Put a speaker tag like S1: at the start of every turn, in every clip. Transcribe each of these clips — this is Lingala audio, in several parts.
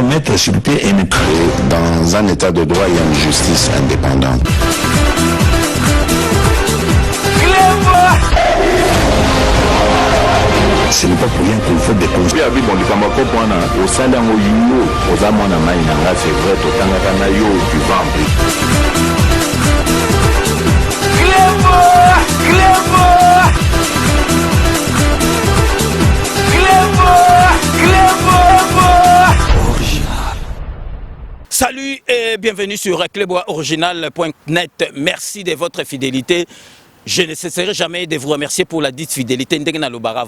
S1: mettre sur pied une...
S2: Dans un état de droit, il y a une justice indépendante.
S1: Ce n'est pas pour rien qu'il faut des causes.
S3: Salut et bienvenue sur cleboisoriginal.net. Merci de votre fidélité. Je ne cesserai jamais de vous remercier pour la dite fidélité.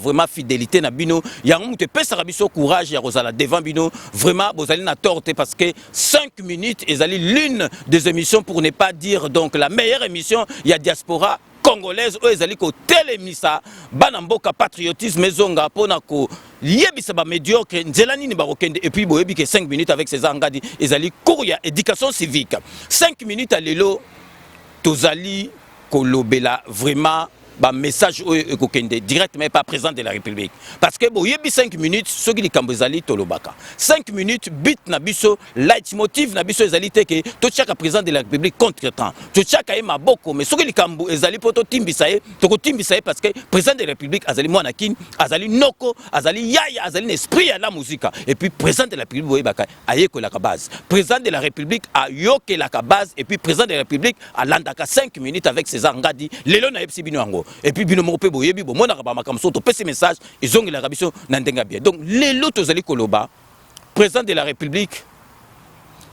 S3: Vraiment fidélité na bino. Yango te pesa rabiso courage ya rozala devant bino. Vraiment bozali na torte parce que 5 minutes ezali l'une des émissions pour ne pas dire donc la meilleure émission ya diaspora congolaise o ezali ko telemisa bana mboka patriotisme zonga pona ko yebisa ba médiocre nzela nini ba kokende et puis boyebi que 5 minutes avec ces angadi ezali cours ya éducation civique 5 minutes à lelo tozali kolobela vraiment ba message au kokende directement pas président de la République parce que boyebi 5 minutes soki likambo ezali tolobaka 5 minutes bit na biso leitmotiv na biso ezali te ke to chaka président de la République contre temps to chaka e maboko mais soki likambo ezali poto timbisa e to ko timbisa e parce que président de la République azali mwana kin azali noko azali yaya azali esprit ya la musique et puis président de la République boyebaka ayeko la base président de la République a yoke la base et puis président de la République a landaka 5 minutes avec ses angadi lelo na yepsi bino yango. Et puis bino mo pe boyebi bo mona ba makamso to pese message izongi la rabiso na ndenga bien. Donc les lotos zali koloba président de la République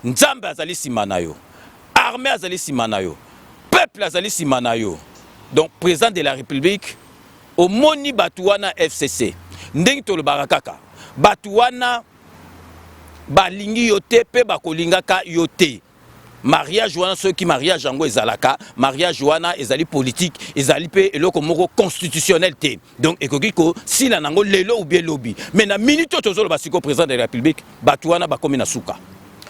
S3: nzambe azali simanayo armée azali simanayo peuple azali simanayo. Donc président de la République au moni batuana FCC ndengi tolobaka kaka batuana balingi yote pe bakolingaka yote. Mariage wana ceux qui mariage yango ezalaka mariage wana ezali politique ezali pe eloko moko constitutionnel te donc ekokiko si la nango lelo ou bien lobby mais na minute tozolo basiko président de la République batuana bakomi na suka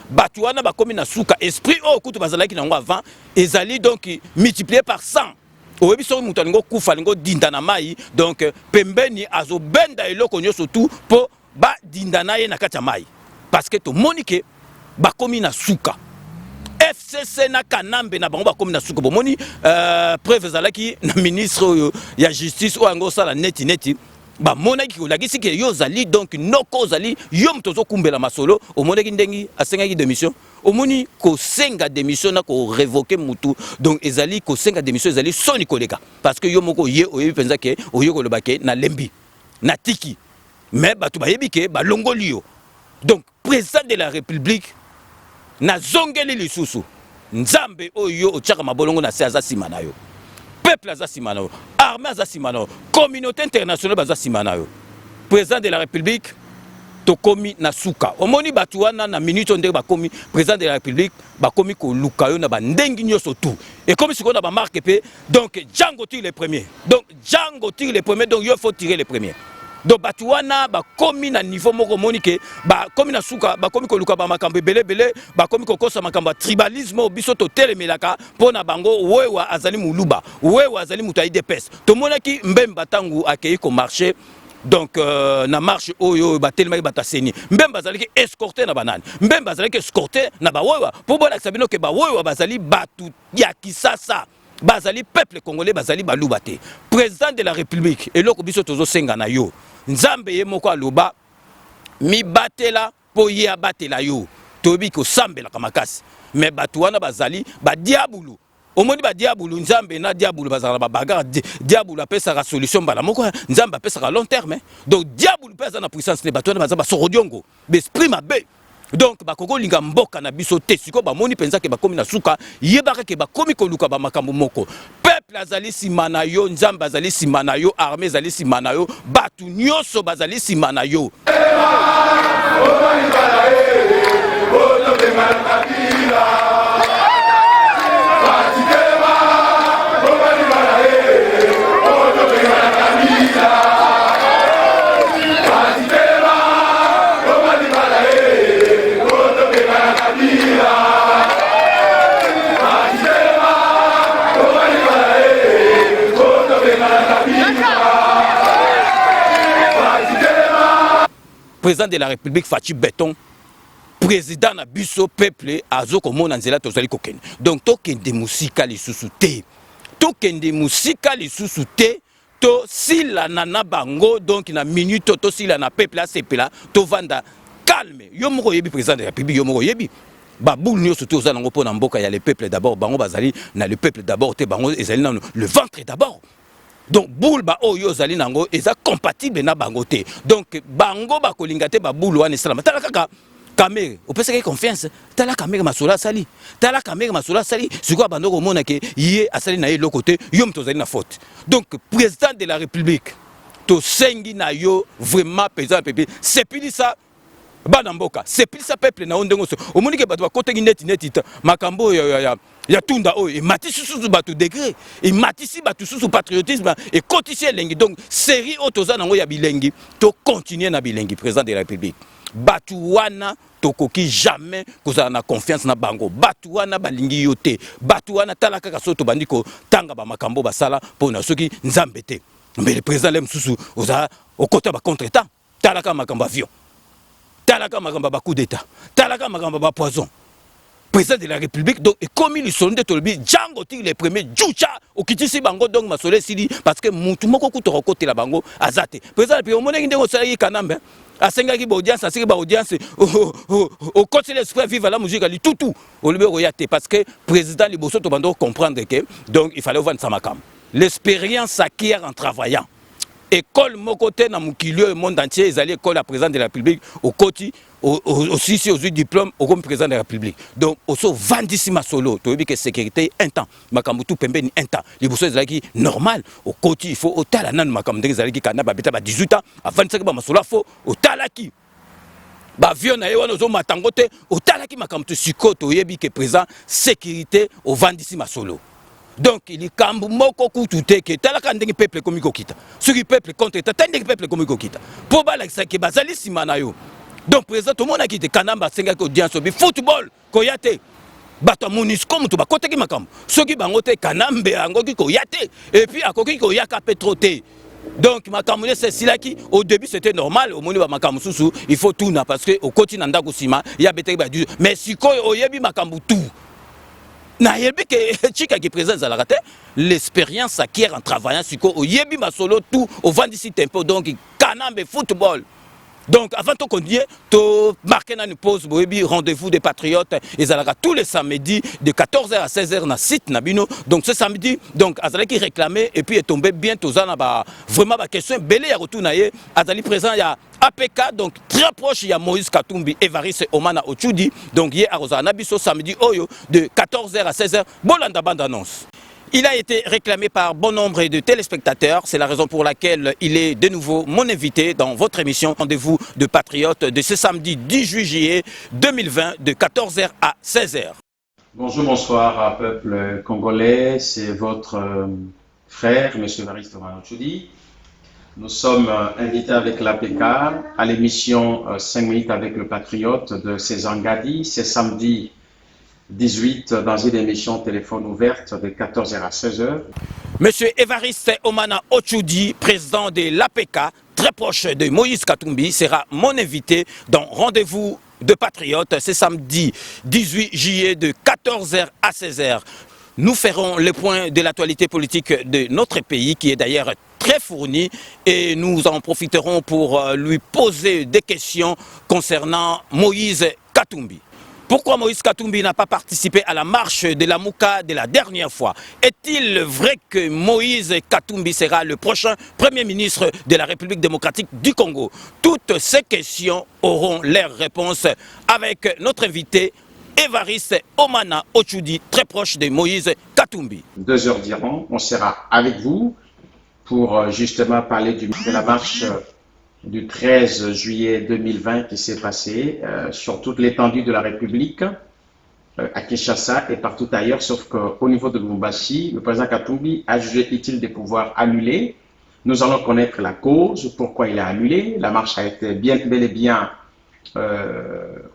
S3: batuana bakomi na suka esprit o kutu bazalaki nango avant ezali donc multiplié par 100 oyebi so mutu alingo kufa alingo dinda na mai donc pembeni azobenda eloko nyonso tout po ba dinda na ye na kati ya mai parce que to monike bakomi na suka FCC na kanambe na bango bakomi na suka bomoni preuve ezalaki na ministre ya justice o yango sala neti ba monaki kolagisi ke yo zali donc noko zali yo mtozo kumbela masolo omonaki ndengi asengaki démission omoni ko senga démission na ko révoquer mutu donc ezali ko senga démission ezali soni koleka parce que yo moko ye oyebi penza ke oyo kolobake na lembi na tiki mais batu bayebi ke ba longoli yo donc président de la République na zongeli lisusu nzambe oyo ochaka mabolongo na se aza simanayo peuple aza simanayo armée aza simanayo communauté internationale baza simanayo président de la République tokomi na suka omoni batu wana na minute ndenge bakomi président de la République bakomi ko lukayo na bandengi nyoso tout et comme si on a ba marque pe donc Django tire les premiers donc Django tire les premiers donc il faut tirer les premiers. Donc batuana ba komi na niveau moko monike ba komi na suka ba komi ko luka ba makambo belé ba komi ko kosa makambo tribalisme biso to telemelaka pona bango wewa azali muluba wewa azali mutu IDPS to monaki mbemba tangu akei ko marché donc na marche oyo ba telema ba taseni mbemba azali ke escorter na banane mbemba azali ke escorter na ba wewa po bona sabino ke ba wewa bazali batu ya kisasa bazali peuple congolais bazali baluba te président de la République eloko biso tozo senga na yo nzambe ye moko aloba mi batela po ye abatela yo tobi ko sambela kamakasi mais batu wana bazali ba diabulu omoni ba diabulu nzambe na diabulu bazala ba bagarre diabulu apesa la solution bala moko nzambe apesa ka long terme donc diabulu pesa na puissance ne batu wana bazaba sorodiongo l'esprit mabe. Donc bakoko linga mboka na biso te siko ba moni penza ke bakomi na suka yebaka ke bakomi ko luka ba makambo moko peuple azali simana yo nzamba azali simana yo armée azali simana yo batu nyoso bazali simana yo président de la République Fachi Béton président na biso peuple azoko mona nzela tozali kokende. Donc tokende musika lisusu te. Tokende musika lisusu te. To sila na bango donc na minute to sila na peuple a sepela to vanda calme. Yo moko yebi président de la République yo moko yebi. Ba boule nyo surtout za nango pona mboka ya le peuple d'abord bango bazali na le peuple d'abord te bango ezali na le ventre d'abord. Donc boule ba oyo zali nango eza compatible na bango te. Donc bango ba kolinga te ba boule wana salama. Tala kaka Kamere, au peut que confiance, tala Kamere masola sali. Tala Kamere masola sali, c'est quoi bandoko mona ke yé asali na l'autre côté, yom tozali na faute. Donc président de la République, to sengi na yo vraiment président de la République, c'est plus ça. Banamboka, c'est plus ça peuple na ondengo so. Au moni ke bato côté net makambo ya tunda o et matisi sous bato degré et matisi bato sous patriotisme et cotiser lengi. Donc série otoza nango ya bilengi, to continuer na bilengi président de la République. Batuwana tokoki jamais kozala na confiance na bango. Batuwana balingi yote. Batuwana talaka kasoto bandiko tanga ba makambo basala pona soki nzambe te. Mais le président lem susu oza au côté ba contre-état. Talaka makambo avion. Talaka makambo ba coup d'état. Talaka makambo ba poison. Président de la République donc et comme il sonde tolbi Django ti les premiers djoucha au kitisi bango donc masole sili parce que mutu moko kutoro côté la bango azate. Président puis au monengi ndeko sala kanambe. Asengaki ba audience asengaki ba audience au côté l'esprit vive la musique ali tout au lieu royate parce que président liboso to bando comprendre que donc il fallait vendre sa makam. L'expérience s'acquiert en travaillant. École mokote na mukilio le monde entier ils allaient école à président de la République au côté aussi aux diplômes au comme président de la République. Donc aussi vandissima solo to que sécurité un temps makambutu pembeni un temps liboso ezalaki normal au côté il faut otala nan makambu ezalaki kana ba beta ba 18 ans avant ça ba masolo fo otalaki ba vieux na yewa nozo matangote otalaki makambutu sikoto yebi que président sécurité au vandissima solo. Donc il est kambu moko kutute ke talaka ndenge peuple komiko kita. Ce qui peuple contre état ndenge peuple komiko kita. Po ba la ke bazali simana yo. Donc président tout monde a quitté kanamba senga ko audience bi football ko yate. Bato munisco mutu ba koteki makambo. Ce qui bangote kanambe angoki ko yate et puis akoki ko yaka petrote. Donc makambo c'est silaki au début c'était normal au moni ba makambo susu il faut tout na parce que au continent ndako sima ya beteki ba du mais siko oyebi makambo tout. Na yebi que chika qui présente à la rate l'expérience s'acquiert en travaillant sur au yebi ma solo tout au vendisi tempo donc kanambe football. Donc avant de continuer, to marquer une pause rendez-vous des patriotes et ça tous les samedis de 14h à 16h na site Nabino. Donc ce samedi donc azali qui réclamait et puis est tombé bientôt ça ba vraiment ba question belé ya retour na ye azali présent ya APK donc très proche il y a Moïse Katumbi Evariste Omana Ochudi donc hier à Rosana Biso samedi oyo de 14h à 16h bolanda bande annonce. Il a été réclamé par bon nombre de téléspectateurs. C'est la raison pour laquelle il est de nouveau mon invité dans votre émission Rendez-vous de Patriotes de ce samedi 18 juillet 2020 de 14h à 16h.
S4: Bonjour, bonsoir, peuple congolais. C'est votre frère, M. Evariste Omana Ochudi. Nous sommes invités avec l'APK à l'émission 5 minutes avec le Patriote de César Ngadi. C'est samedi 18 dans une émission téléphone ouverte de 14h à 16h.
S3: Monsieur Evariste Omana Ochudi, président de l'APK, très proche de Moïse Katumbi, sera mon invité dans Rendez-vous de Patriotes ce samedi 18 juillet de 14h à 16h. Nous ferons le point de l'actualité politique de notre pays qui est d'ailleurs très fourni et nous en profiterons pour lui poser des questions concernant Moïse Katumbi. Pourquoi Moïse Katumbi n'a pas participé à la marche de la Mouka de la dernière fois? Est-il vrai que Moïse Katumbi sera le prochain Premier ministre de la République démocratique du Congo? Toutes ces questions auront leurs réponses avec notre invité Evariste Omana Ochudi, très proche de Moïse Katumbi.
S4: 2 heures diront, on sera avec vous pour justement parler de la marche du 13 juillet 2020 qui s'est passé sur toute l'étendue de la République, à Kinshasa et partout ailleurs, sauf qu'au niveau de Lubumbashi, le président Katumbi a jugé utile de pouvoir annuler. Nous allons connaître la cause, pourquoi il a annulé. La marche a été bel et bien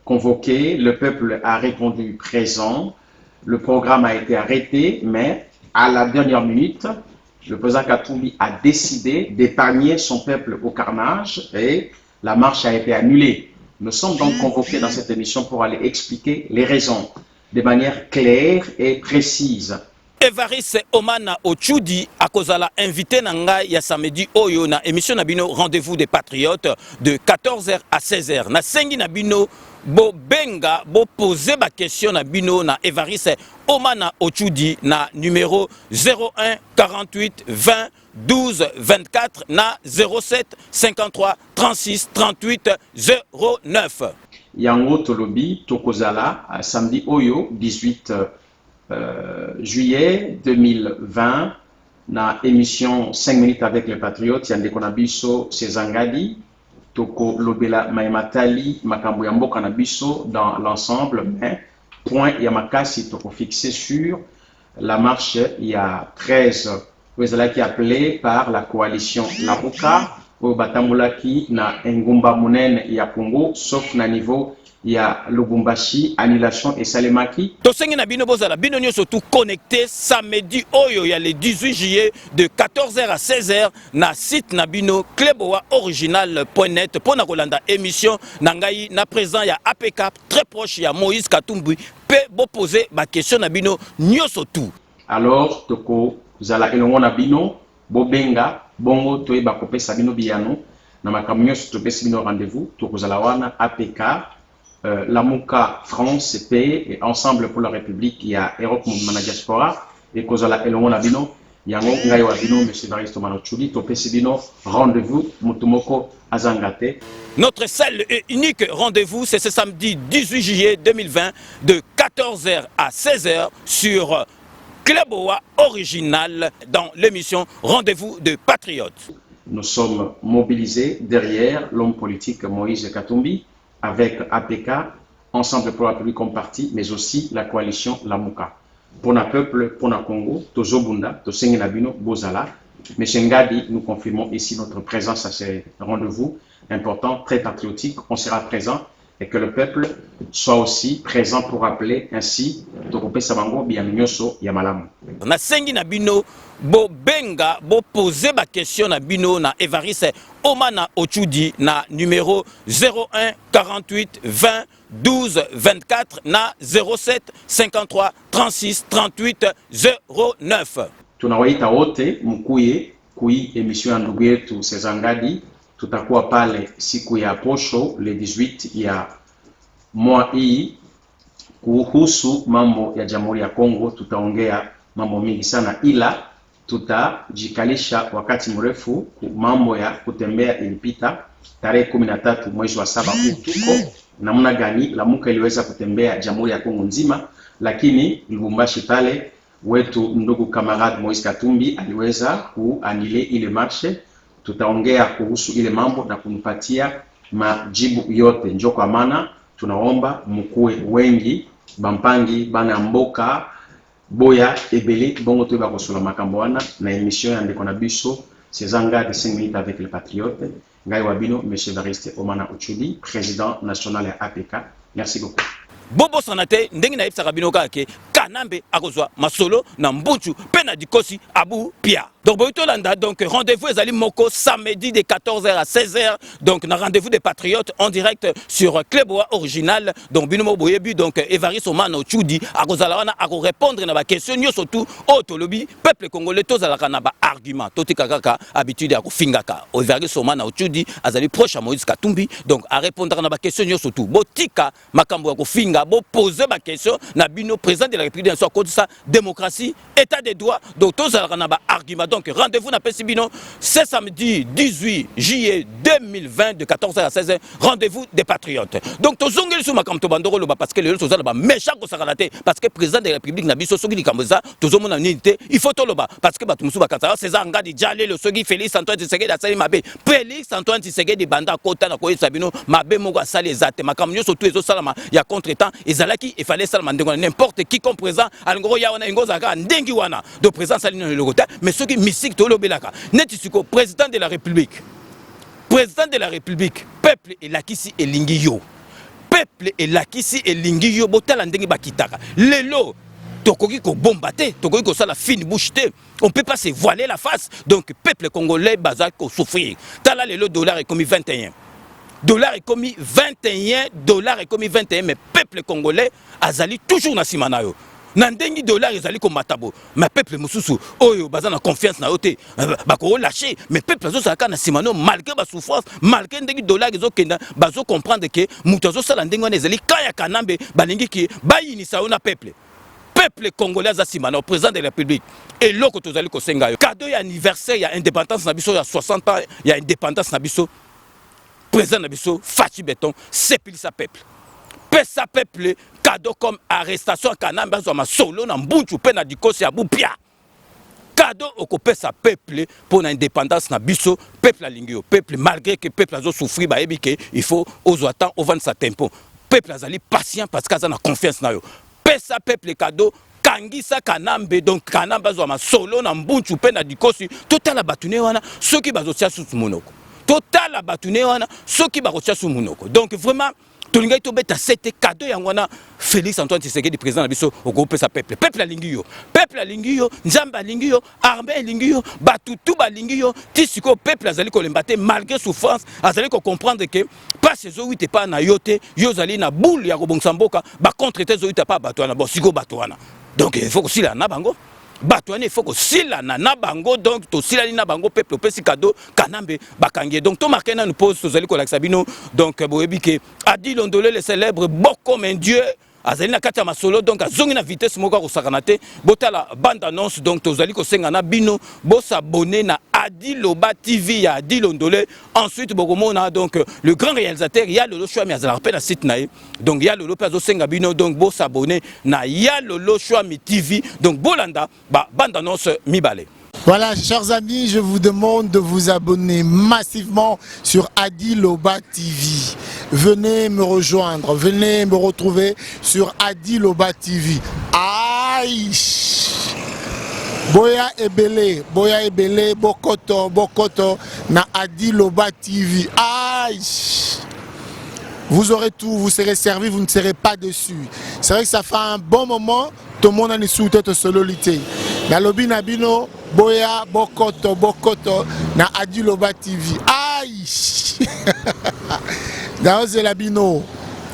S4: convoquée, le peuple a répondu présent, le programme a été arrêté, mais à la dernière minute, le président Katumbi a décidé d'épargner son peuple au carnage et la marche a été annulée. Nous sommes donc convoqués dans cette émission pour aller expliquer les raisons de manière claire et précise.
S3: Evariste Omana Ochudi akozala invité nanga ya samedi oyo na émission na bino Rendez-vous des Patriotes de 14h à 16h. Na sengi na bino bo benga bo poser ba question na bino na Evariste Omana Ochudi na numéro 01 48 20 12 24 na 07 53 36 38 09.
S4: Yango Tolobi Tokozala samedi oyo 18 juillet 2020 na émission 5 minutes avec les patriotes yande konabiso Sezangadi Toko Lobela Maimatali Makambo ya mboka na biso dans l'ensemble, mais point Yamakasi Toko fixé sur la marche il y a 13 qui est appelée par la coalition Lamuka au Batamulaki na Ngumba Munen ya Congo sauf na niveau il y a Lubumbashi, Annulation et Salemaki.
S3: Tosengi na bino bozala bino nyo surtout connecté samedi oyo ya le 18 juillet de 14h à 16h na site na bino Kleboa original.net pour na kolanda émission na ngai na présent ya APK très proche ya Moïse Katumbi pe bo poser ba question na bino nyo surtout.
S4: Alors toko zala elongo na bino bo benga bongo toyeba kopesa bino biyano na makambo nyonso topesi bino rendez-vous toko zala wana APK Lamuka France CP et Ensemble pour la République, il y a Europe Mouvement Diaspora et Kozala Elongo Nabino, Yango Ngayo Abino, M. Evariste Omana Ochudi, Topesibino, rendez-vous, Mutumoko Azangate.
S3: Notre seul et unique rendez-vous, c'est ce samedi 18 juillet 2020 de 14h à 16h sur Kleboa Original dans l'émission Rendez-vous de Patriotes.
S4: Nous sommes mobilisés derrière l'homme politique Moïse Katumbi, avec APK, Ensemble pour la République comme parti, mais aussi la coalition Lamuka. Pour le peuple, pour le Congo, Tozobunda, Tosengi Nabino, Bozala. Mais Ngadi, nous confirmons ici notre présence à ces rendez-vous importants, très patriotiques. On sera présent et que le peuple soit aussi présent pour rappeler ainsi Tokope Sabango, Biaminyoso, Yamalam.
S3: Na Sengi Nabino, bo benga, bo poser ba question na bino na Evariste Omana Ochudi na numéro 01 48 20 12 24 na 07 53 36 38 09.
S4: Tunawaita wote mkuye kui emission ya ndugu yetu Sezangadi. Tutakuwa pale siku ya posho le 18 ya mwa hii kuhusu mambo ya Jamhuri ya Kongo. Tutaongea mambo mingi sana, ila tutajikalisha wakati mrefu mambo ya kutembea ilipita tarehe 13 mwezi wa 7 tuko namna gani Lamuka iliweza kutembea Jamhuri ya Kongo nzima, lakini Lubumbashi pale wetu ndugu kamarad Moïse Katumbi aliweza kuanile ile marche. Tutaongea kuhusu ile mambo na kumpatia majibu yote. Njoo kwa maana tunaomba mkuwe wengi bampangi bana mboka boya ebele bongo toba kosola makambo wana na émission ya ndeko na biso Sezanga de 5 minutes avec les patriotes. Ngai wabino M. Evariste Omana Ochudi, président national à APK. Merci beaucoup.
S3: Bobo sanate ndengi na yebisaka bino kake Kanambe akozwa masolo na mbunchu pe na dikosi abu pia. Donc boyitolanda donc rendez-vous ezali moko samedi de 14h à 16h donc na rendez-vous des patriotes en direct sur Kleboa Original. Donc binomo boyebi donc Evariste Omana Ochudi akozala wana ako répondre na ba question nyoso tout otolobi peuple congolais tozalaka na ba argument totika kaka habitude ya kofingaka. Evariste Omana Ochudi azali proche à Moïse Katumbi donc a répondre na ba question nyoso tout botika makambo ya kofinga bo poser ba question na bino président de la République de cause ça démocratie état de droit donc tozalaka na ba argument. Donc rendez-vous na Pesibino ce samedi 18 juillet 2020 de 14h à 16h rendez-vous des patriotes. Donc tozongeli sou makambo to bandoro loba parce que le tozala ba méchant ko sakalate parce que président de la République na biso soki likamboza tozomona unité il faut to loba parce que batumusu bakatara César Ngadi Dialé le soki Félix Antoine Tshisekedi asali mabe Félix Antoine Tshisekedi banda kota na koyesa bino mabe moko asali ezate makambo nyoso to ezo salama ya contretemps ezalaki il fallait salama ndengo n'importe qui comme présent alingoro ya wana ngoza ka ndengi wana de présence ali no lokota mais soki misik to lobelaka neti siko président de la République peuple et lakisi elingi yo peuple et lakisi elingi yo botala ndengi bakitaka lelo tokoki ko bombarder tokoki ko sala fine bouche te on peut pas se voiler la face donc peuple congolais bazak ko souffrir tala lelo dollar est comme 21 dollar est commis 21 dollars est commis 21 mais peuple congolais azali toujours na simanayo nandengi dollar ezali ko matabo mais peuple mususu oyo bazana confiance na yote bako lâcher mais peuple zo saka na simano malgré ba souffrance malgré ndengi dollar ezo kenda bazo comprendre que muto zo sala ndengo ezali kaya kanambe balingi ki bayinisa ona peuple congolais asimana au président de la République et loko tozali ko senga yo cadeau ya anniversaire ya indépendance na biso ya 60 ans ya indépendance na biso président na biso Fachi Beton sepilisa peuple pesa peuple cadeau comme arrestation kanamba zo ma solo na mbunchu pe na dikosi ya bupia cadeau okopesa peuple pour na indépendance na biso peuple alingio peuple malgré que peuple azo souffrir ba ebike il faut ozo attend au vendre sa tempo peuple azali patient parce que azana confiance na yo pesa peuple cadeau kangisa kanambe donc kanamba zo ma solo na mbunchu pe na dikosi totala batune wana soki bazotia susu monoko totala batune wana soki bazotia susu monoko donc vraiment tolingai to beta c'était cadeau yangwana Félix Antoine Tshisekedi président na biso au groupe sa peuple alingi yo nzamba alingi yo armée alingi yo batutu balingi yo tisiko peuple azali ko lembate malgré souffrance azali ko comprendre que pas ces eaux te pas na yote yo zali na boule ya kobongsa mboka ba contre tes eaux pas batwana bon siko batwana donc il faut aussi la na bango batwana il faut que sila na bango donc to sila na bango peuple pesi cadeau kanambe bakangie donc to marqué na nous pose tozali ko laksa bino donc boyebi ke Adi Londolé le célèbre beau comme un dieu azali na kati ya masolo donc azongi na vitesse moko ko sakanate botala bande annonce donc tozali ko senga na bino bo s'abonner na Adi Loba TV ya Adi Londolé ensuite bokomona donc le grand réalisateur ya Lolo Choami azala rappel na site nae donc ya Lolo pe azosenga bino donc bo s'abonner na ya Lolo Choami TV donc bolanda ba bande annonce mibale.
S5: Voilà, chers amis, je vous demande de vous abonner massivement sur Adi Loba TV. Venez me rejoindre, venez me retrouver sur Adi Loba TV. Aïe! Boya Ebele, Bokoto, na Adi Loba TV. Aïe! Vous aurez tout, vous serez servi, vous ne serez pas dessus. C'est vrai que ça fait un bon moment, tout le monde a une sous-tête sololité. Na lobi nabino, Boya, Bokoto, na Adi Loba TV. Aïe! Dans Zelabino,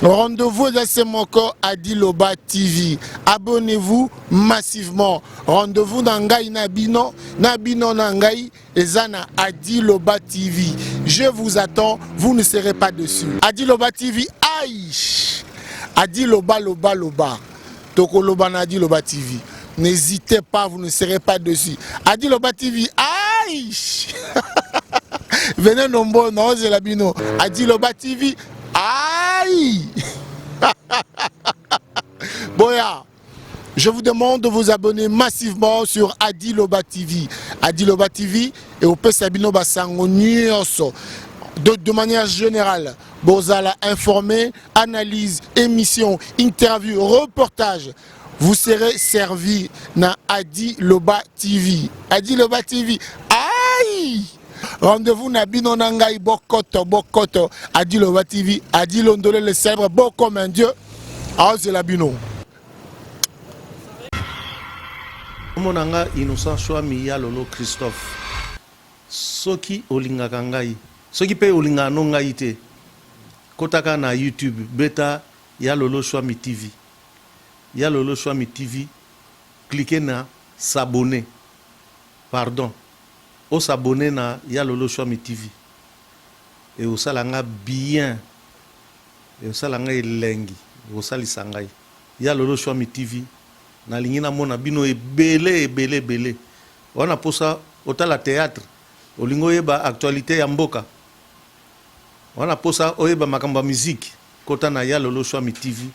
S5: rendez-vous dans ce moko Adi Loba TV. Abonnez-vous massivement. Rendez-vous dans Ngai Nabino Nangai et Zana Adi Loba TV. Je vous attends, vous ne serez pas dessus. Adi Loba TV, aïe! Adi Loba. Toko Loba na Adi Loba TV. N'hésitez pas, vous ne serez pas dessus. Adi Loba TV, aïe! Venez nombreux, non, Zelabino. Adi Loba TV, aïe! Boya, je vous demande de vous abonner massivement sur Adi Loba TV. Adi Loba TV et au Pesabino Basango Nyonso. De manière générale, Bozala informé, analyse, émission, interview, reportage. Vous serez servi na Adi Loba TV. Adi Loba TV, aïe! Rendez-vous na bino nangai bokoto Adi Loba TV. Adi Londolé le célèbre beau comme un dieu. Ah, c'est la bino.
S6: Monanga Innocent Choami ya Lolo Christophe. Soki olinga kangai. Soki pe olinga no ngai te. Kotaka na YouTube beta ya Lolo Choami TV. Ya Lolo Choami TV. Cliquez na s'abonner. Pardon. O s'abonner na ya Lolo Choami TV. Et o salanga bien. Et o salanga elengi. O salisangai. Ya Lolo Choami TV. Na lingina mona bino ebele. Wana posa otala théâtre. Olingo yeba actualité ya mboka. Wana posa oyeba makamba musique. Kota na ya Lolo Choami TV.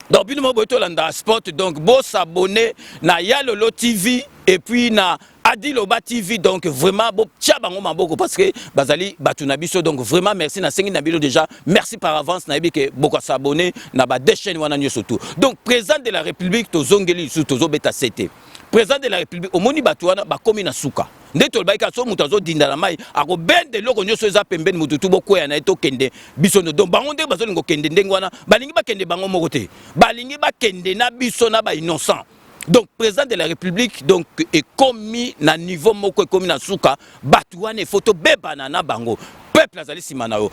S3: Donc bino mo boto landa sport donc bo s'abonner na ya Lolo TV et puis na Adi Loba TV donc vraiment bo tia bango maboko parce que bazali batuna biso donc vraiment merci na sengi na bilo déjà merci par avance na ebike boko s'abonner na ba deux chaînes wana nyo surtout donc président de la République to zongeli sous to zo beta CT président de la République omoni batu wana ba komi na suka nde tolobaki so moto azodinda na mai akobende eloko nyonso eza pembeni moto tu bokwea na ye tokende biso no donc bango nde bazolinga okende ndenge wana balingi bakende bango moko te balingi bakende na biso na innocent. Donc président de la République donc est commis na niveau moko commis na suka batuane photo bebana na bango peuple azali simana yo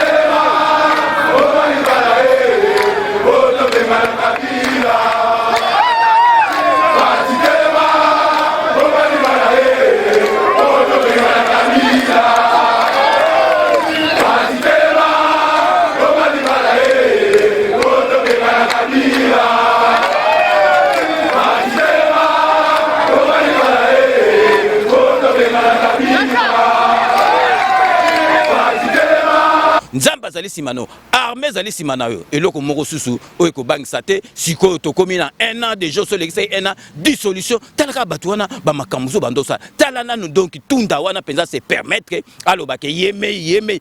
S3: Nzamba zali simano, armée zali simana yo. Eloko moko susu oyo ko bangisa te sikoyo tokomi na 1 an de jours sur l'excès 1 an dissolution talaka batuana ba makamzo bandosa talana nous donc tunda wana penza se permettre alobake yeme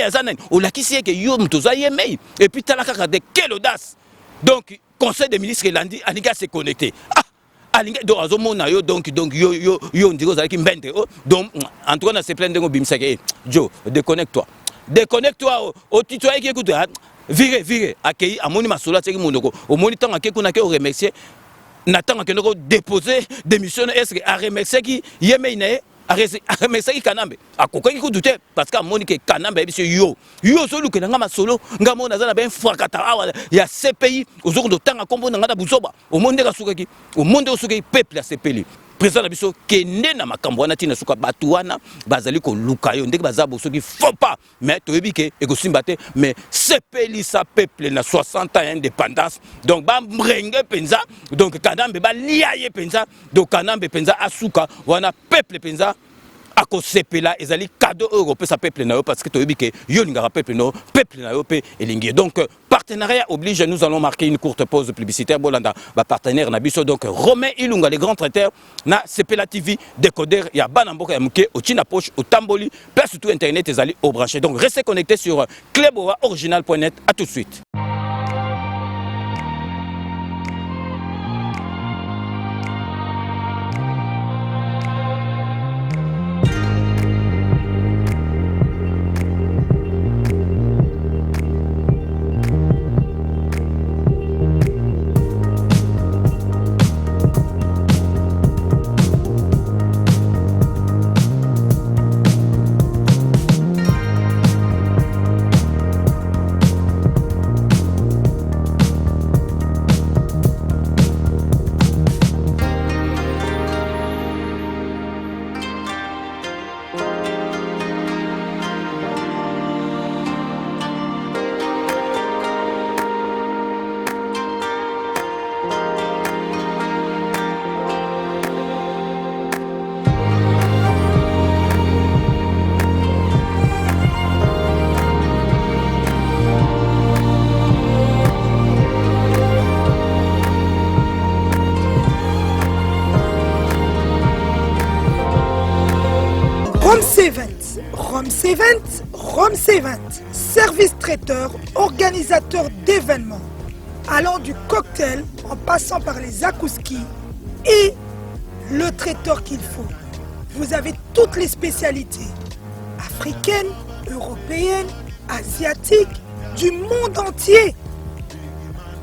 S3: azana olakisi ke yo mtoza yeme et puis talaka de quelle audace. Donc conseil des ministres landi aniga se connecter. Alinga do azomona yo donc yo ndiko zalaki mbende donc en tout cas na se plaindre ngo bimisake Joe déconnecte-toi. Déconnecte-toi au tutoyer qui écoute vire accueillir amoni masola teki monoko au moniteur akeki kuna ke remercier natanga ke ndoko déposer démission est-ce que a remercier qui yeme ina a remercier Kanambe akokoki ku douter parce que amoni ke Kanambe biso yo soluke nga masolo nga mona za na ben frakata awa ya CPI ozokondo tanga kombo nga na buzoba au monde ka sukaki au monde osukaki peuple ya CPI président na biso kende na makambo wana tina suka batu wana bazali ko luka yo ndeke bazabo soki faut pas mais toyebi ke ekosimba te mais CPI sa peuple na 60 ans indépendance donc ba mrenge penza donc Kanambe ba liaye penza donc Kanambe penza asuka wana peuple penza ako sepela ezali cadeau européen sa peuple na yo parce que toyebi ke yo lingara peuple na yo pe elingi donc partenariat oblige, nous allons marquer une courte pause publicitaire. Bolanda, partenaire Nabiso, donc Romain Ilunga, les grands traiteurs, na CPLA TV, décodeur, il y a Banamboka Yamouké, au China Poche, au Tamboli, place tout Internet, et allez au branché. Donc restez connectés sur cleboaoriginal.net. À tout de suite. Rome C20, service traiteur, organisateur d'événements, allant du cocktail en passant par les akouskis et le traiteur qu'il faut. Vous avez toutes les spécialités, africaines, européennes, asiatiques, du monde entier.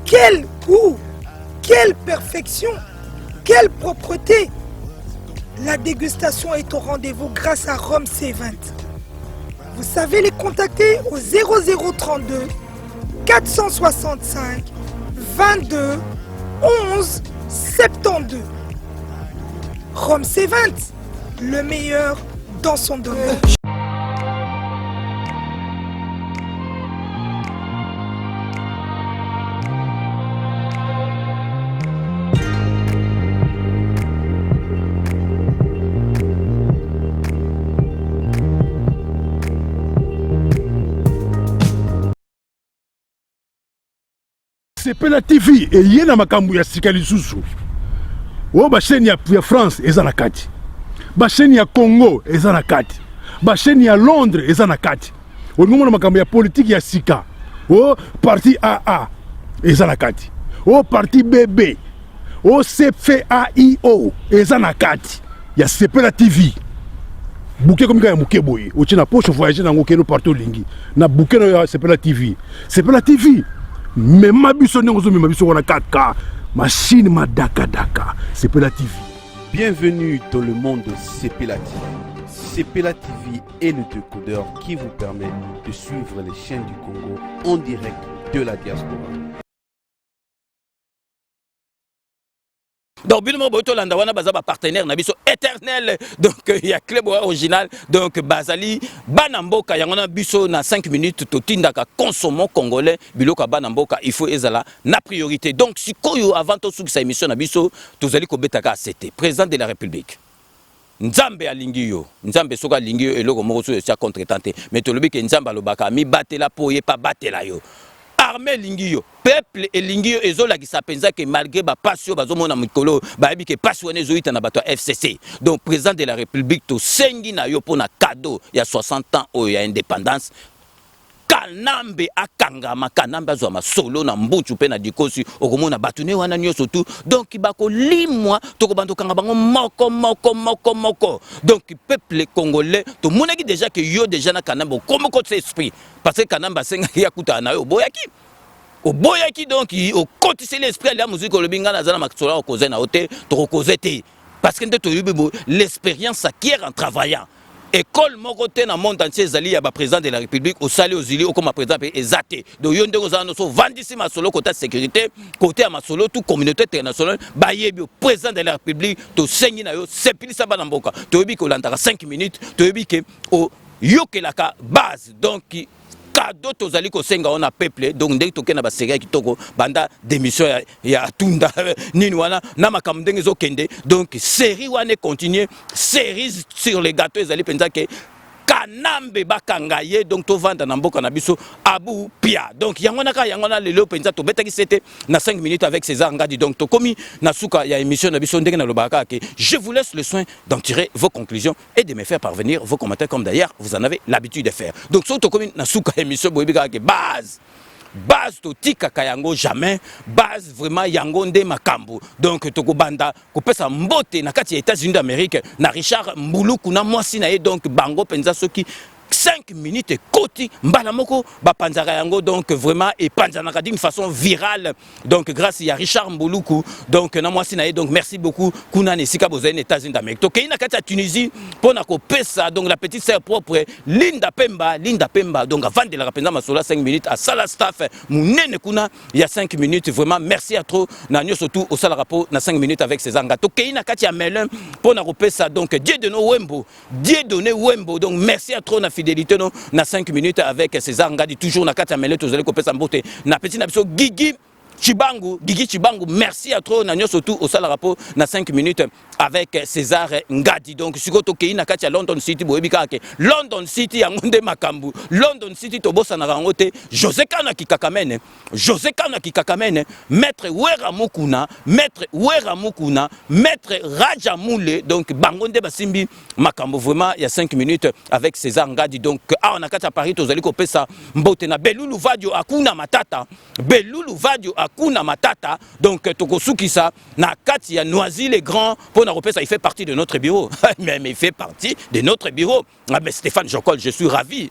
S3: Quel goût, quelle perfection, quelle propreté. La dégustation est au rendez-vous grâce à Rome C20. Vous savez les contacter au 0032 465 22 11 72. Rome C20, le meilleur dans son domaine.
S7: CPLA TV et yena makambu ya sika lisusu. O ba chaîne ya France eza na kati. Ba chaîne ya Congo eza na kati. Ba chaîne ya Londres eza na kati. O ngomona makambu ya politique ya sika. O parti AA eza na kati. O parti BB. O CFAIO eza na kati. Ya CPLA TV. bouquet comme ya muke boye otie na poche voyager nango keno partout lingi na bouquet no Sepela TV même biso ndenge ozomema biso wana 4K machine madaka daka Sepela TV.
S8: Bienvenue dans le monde de Sepela TV. Sepela TV est le décodeur qui vous permet de suivre les chaînes du Congo en direct de la diaspora.
S3: Donc Bino Boto Landa wana baza ba partenaire na biso éternel donc il y a club original donc Bazali Banamboka yangona biso na 5 minutes totindaka consommons congolais biloka Banamboka il faut ezala na priorité. Donc sikoyo avant to sukisa émission na biso tozali ko betaka c'était président de la République. Nzambe alingi yo Nzambe soka alingi yo eloko moko so ya contre-tenté mais tolobi ke Nzambe alobaka mi batela poye pa batela yo. Armée lingio peuple et lingio ezola qui s'apenza que malgré ba passion bazomona mikolo ba yebi ke passionné zoita na bato FCC. Donc président de la République to sengi na yo pona cadeau ya 60 ans o ya indépendance kanambe akangama kanambe azwa masolo na mbuchu pe na dikosi okomona batune wana nyoso tout donc bako limwa tokobando kanga bango moko donc peuple congolais to monaki déjà que yo déjà na kanambe comme côté esprit parce que kanambe senga ya kuta na yo boyaki oboyaki donc o kotise l'esprit la musique olobinga na zana makola okoze na ote to koze te parce que ndeto yubibo l'expérience s'acquiert en travaillant. École Mokote na monde entier zali ya ba président de la République au sali aux îles au comme président ezate donc yo ndeko za no so vandisi masolo côté sécurité côté masolo tout communauté internationale ba yebi président de la République to sengi na yo sepilisa bana mboka to yebi ko landaka 5 minutes to yebi ke o yokelaka base donc cadeau tozali ko senga on a peuple donc ndeki toke na ba série kitoko banda démission ya tunda nini wana na makambo ndenge zo kende donc série wana continue série sur les gâteaux ezali penza ke kanambe bakangaye donc to vanda na mboka na biso abu pia donc yangona lelo penza to betaki c'était na 5 minutes avec César Ngadi donc to komi na suka ya émission na biso ndenge na lobaka ke je vous laisse le soin d'en tirer vos conclusions et de me faire parvenir vos commentaires comme d'ailleurs vous en avez l'habitude de faire. Donc so to komi na suka émission boyebika ke base to tika kayango jamais base vraiment yango nde makambo donc toko banda ko pesa mbote na kati ya États-Unis d'Amérique na Richard Mbuluku na mwasi na ye donc bango penza soki 5 minutes koti mbala moko ba panzaka yango donc vraiment et panzana d'une façon virale donc grâce à Richard Mbuluku donc na mwasi na ye donc merci beaucoup kuna nesika bozaine États-Unis d'Amérique to keina kati ya Tunisie pona ko pesa donc la petite sœur propre Linda Pemba donc avant de la rapenza masola 5 minutes à sala staff munene kuna il y a 5 minutes vraiment merci à trop na nyo surtout au sala rapport na 5 minutes avec ces anga to keina kati ya Melun pona ko pesa donc Dieu donné Wembo donc merci à trop na fidélité non na 5 minutes avec César Ngadi toujours na kati ya Melun tozali ko pesa mbote na petit na biso Gigi Chibangu merci à trop na nyo surtout au sala rapport na 5 minutes avec César Ngadi donc sikoto kei na kati ya London City boyebika ke London City ya ngonde makambu London City to bossa na rangote José Kana Kikakamene maître Wera Mukuna maître Raja Moule donc bangonde basimbi makambu vraiment il y a 5 minutes avec César Ngadi donc on a kati ya Paris tozali ko pesa mbote na Belulu Vadio akuna matata donc tokosukisa na kati ya Noisy les Grands pour na repesa il fait partie de notre bureau mais il fait partie de notre bureau mais Stéphane Jocol je suis ravi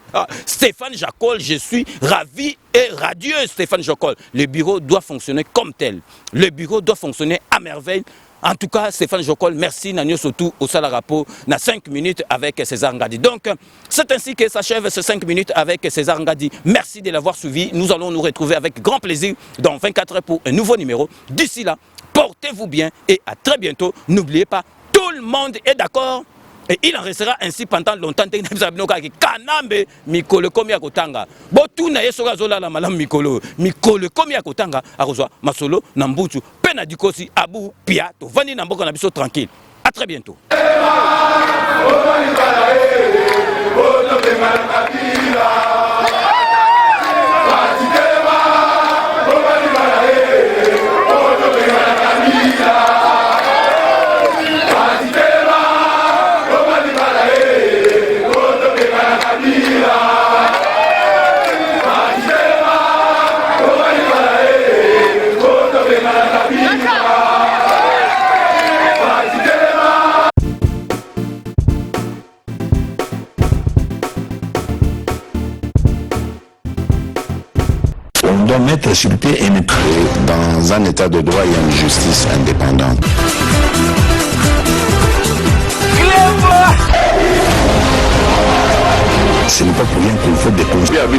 S3: je suis ravi et radieux Stéphane Jocol le bureau doit fonctionner comme tel le bureau doit fonctionner à merveille. En tout cas, Stéphane Jocol, merci Nanyo surtout au Salarapo, na 5 minutes avec César Ngadi. Donc, c'est ainsi que s'achève ces 5 minutes avec César Ngadi. Merci de l'avoir suivi. Nous allons nous retrouver avec grand plaisir dans 24 heures pour un nouveau numéro. D'ici là, portez-vous bien et à très bientôt. N'oubliez pas, tout le monde est d'accord. Et il en restera ainsi pendant longtemps. Kanambe mikolo komi akotanga. Botuna yesoga zola la malam mikolo komi akotanga arozwa masolo na mbuchu pena dikosi abu pia to vandi na mboka na biso tranquille. À très bientôt.
S1: On doit mettre sur pied un État.
S2: Et dans un état de droit, il y a une justice indépendante.
S1: Ce n'est pas pour rien qu'il faut des conseils.
S2: C'est vrai,